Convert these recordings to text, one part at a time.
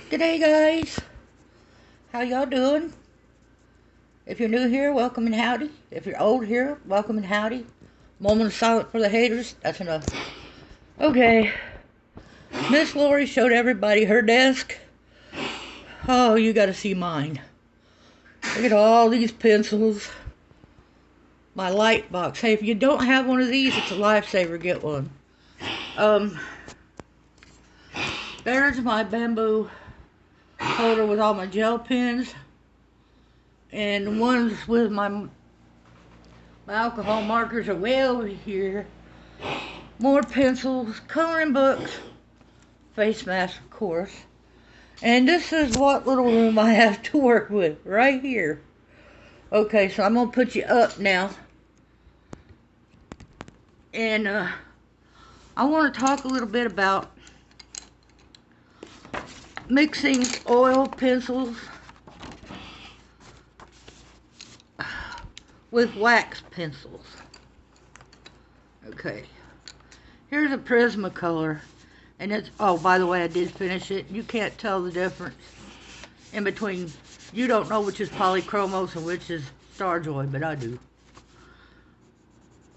G'day guys, how y'all doing? If you're new here, welcome and howdy. If you're old here, welcome and howdy. Moment of silence for the haters, that's enough. Okay, Miss Lori showed everybody her desk. Oh, you gotta see mine. Look at all these pencils. My light box. Hey, if you don't have one of these, it's a lifesaver, get one. There's my bamboo holder with all my gel pens. And ones with my alcohol markers are way over here. More pencils, coloring books, face masks, of course. And this is what little room I have to work with, right here. Okay, so I'm going to put you up now. And I want to talk a little bit about mixing oil pencils with wax pencils. Okay. Here's a Prismacolor, and it's, oh, by the way, I did finish it. You can't tell the difference in between. You don't know which is Polychromos and which is Starjoy, but I do.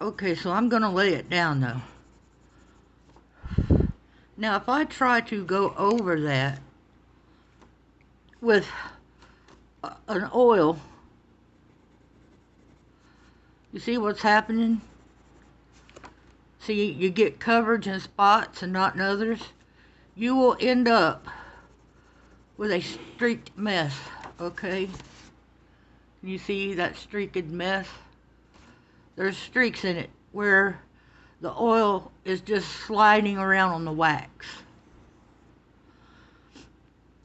Okay, so I'm going to lay it down, though. Now, if I try to go over that with an oil, you see what's happening? See, you get coverage in spots and not in others. You will end up with a streaked mess, okay? You see that streaked mess? There's streaks in it where the oil is just sliding around on the wax.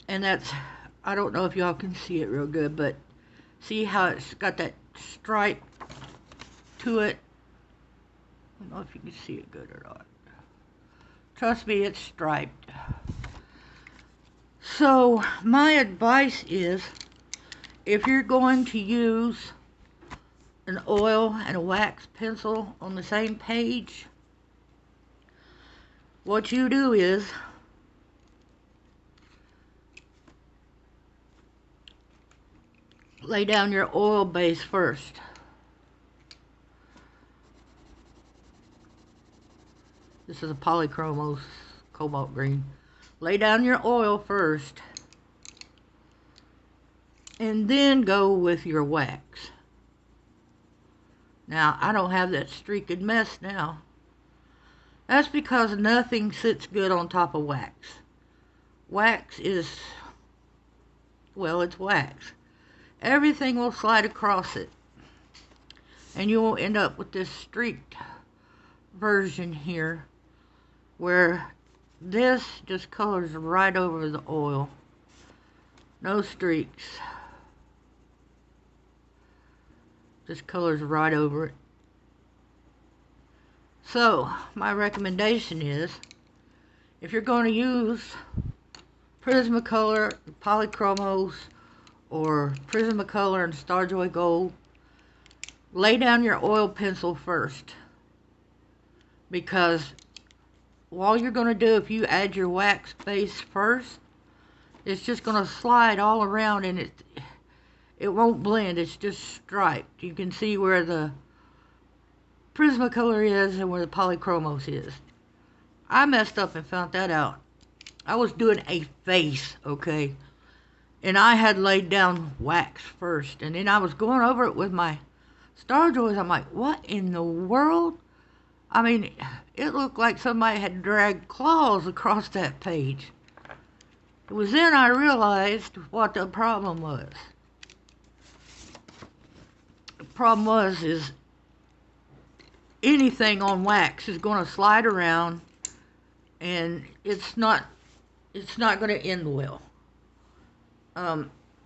And that's, I don't know if y'all can see it real good, but see how it's got that stripe to it? I don't know if you can see it good or not. Trust me, it's striped. So, my advice is, if you're going to use an oil and a wax pencil on the same page, what you do is lay down your oil base first. This is a Polychromos cobalt green. Lay down your oil first, and then go with your wax. Now, I don't have that streaked mess now. That's because nothing sits good on top of wax. Wax is, well, it's wax. Everything will slide across it, and you will end up with this streaked version here, where this just colors right over the oil. No streaks. Just colors right over it. So, my recommendation is, if you're going to use Prismacolor, Polychromos, or Prismacolor and Starjoy Gold, lay down your oil pencil first. Because all you're going to do if you add your wax base first, it's just going to slide all around, and it won't blend. It's just striped. You can see where the Prismacolor is and where the Polychromos is. I messed up and found that out. I was doing a face, okay? And I had laid down wax first, and then I was going over it with my Starjoys. I'm like, what in the world? I mean, it looked like somebody had dragged claws across that page. It was then I realized what the problem was. The problem is anything on wax is going to slide around, and it's not going to end well.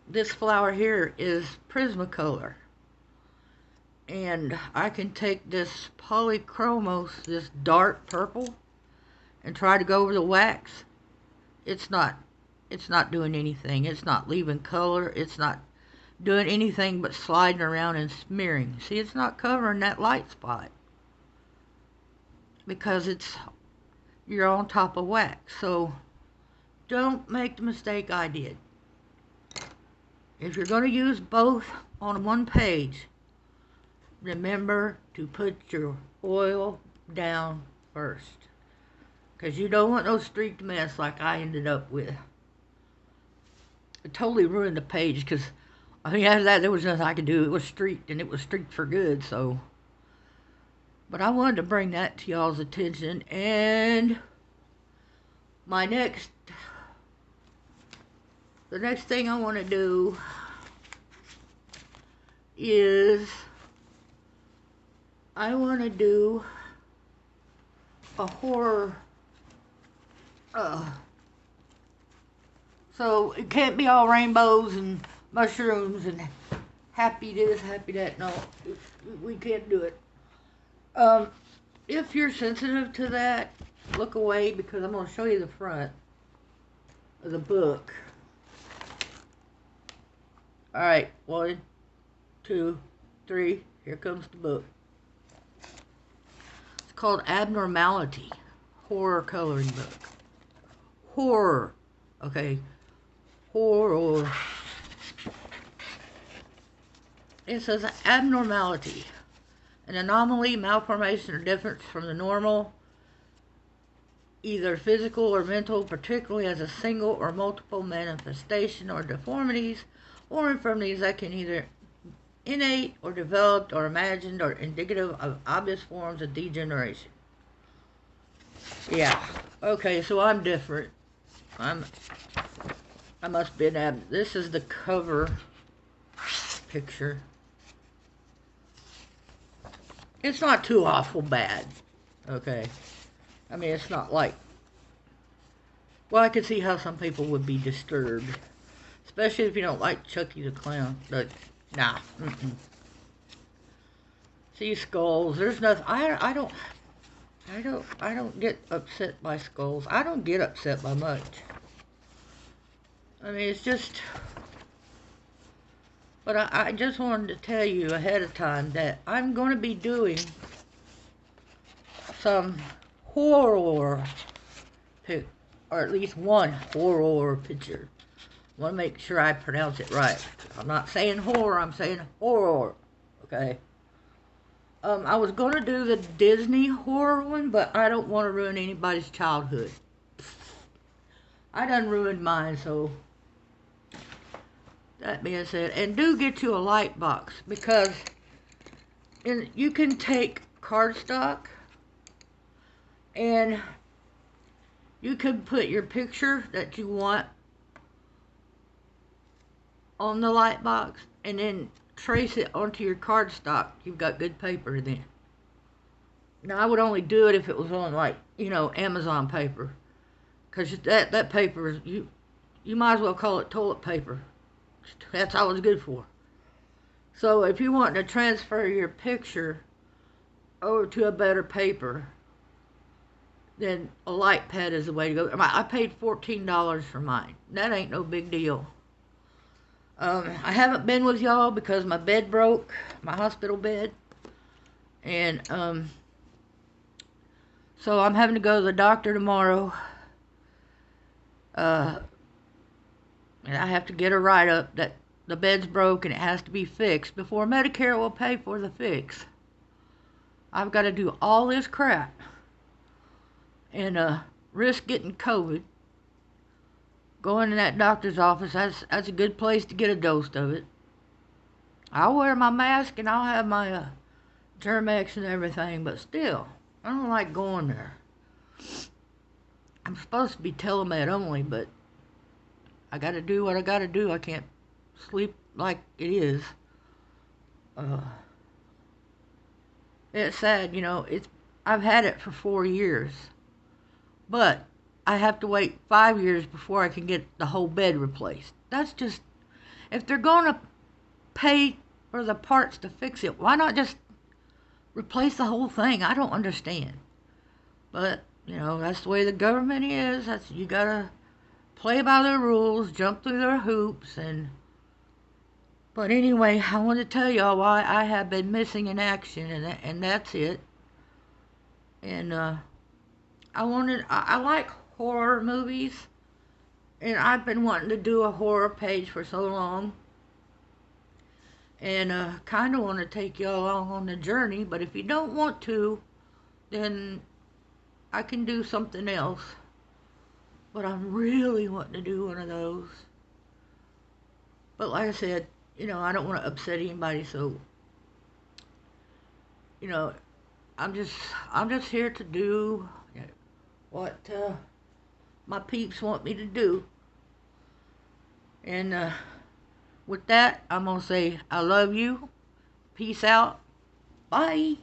This flower here is Prismacolor. And I can take this Polychromos, this dark purple, and try to go over the wax. It's not doing anything. It's not leaving color. It's not doing anything but sliding around and smearing. See, it's not covering that light spot because you're on top of wax. So don't make the mistake I did. If you're going to use both on one page, remember to put your oil down first. Because you don't want no streaked mess like I ended up with. It totally ruined the page because, I mean, after that, there was nothing I could do. It was streaked, and it was streaked for good, so. But I wanted to bring that to y'all's attention, and the next thing I want to do is I want to do a horror. So it can't be all rainbows and mushrooms and happy this, happy that. No, we can't do it. If you're sensitive to that, look away because I'm going to show you the front of the book. Alright, 1, 2, 3, here comes the book. It's called Abnormality, horror coloring book. Horror, okay, horror. It says abnormality, an anomaly, malformation, or difference from the normal, either physical or mental, particularly as a single or multiple manifestation or deformities or infirmities that can either innate or developed or imagined or indicative of obvious forms of degeneration. Yeah, okay, so I'm different. I must be an this is the cover picture. It's not too awful bad, okay? I mean, it's not like, well, I could see how some people would be disturbed, especially if you don't like Chucky the Clown, but, nah, See skulls, there's nothing, I don't get upset by skulls. I don't get upset by much. I mean, it's just, but I just wanted to tell you ahead of time that I'm going to be doing some horror pic, or at least one horror picture. I want to make sure I pronounce it right. I'm not saying horror, I'm saying horror, okay? I was going to do the Disney horror one, but I don't want to ruin anybody's childhood. I done ruined mine, so that being said, and do get you a light box, because you can take cardstock and you can put your picture that you want on the light box and then trace it onto your cardstock. You've got good paper then. Now, I would only do it if it was on, like, Amazon paper, because that paper is, you might as well call it toilet paper. That's all it's good for. So if you want to transfer your picture over to a better paper, then a light pad is the way to go. I paid $14 for mine. That ain't no big deal. I haven't been with y'all because my bed broke, my hospital bed, and so I'm having to go to the doctor tomorrow. And I have to get a write-up that the bed's broke and it has to be fixed before Medicare will pay for the fix. I've got to do all this crap and risk getting COVID. Going to that doctor's office, that's a good place to get a dose of it. I'll wear my mask and I'll have my Germ-X and everything, but still, I don't like going there. I'm supposed to be telemed only, but I gotta do what I gotta do. I can't sleep like it is. It's sad, I've had it for 4 years, but I have to wait 5 years before I can get the whole bed replaced. That's just, if they're gonna pay for the parts to fix it, why not just replace the whole thing? I don't understand. But, that's the way the government is. You gotta play by their rules, jump through their hoops, but anyway, I want to tell y'all why I have been missing in action, and that's it. And I like horror movies, And I've been wanting to do a horror page for so long. And kind of want to take you along on the journey. But if you don't want to, then I can do something else. But I'm really wanting to do one of those. But like I said, I don't want to upset anybody, so you know, I'm just here to do what my peeps want me to do. And with that, I'm gonna say I love you. Peace out. Bye.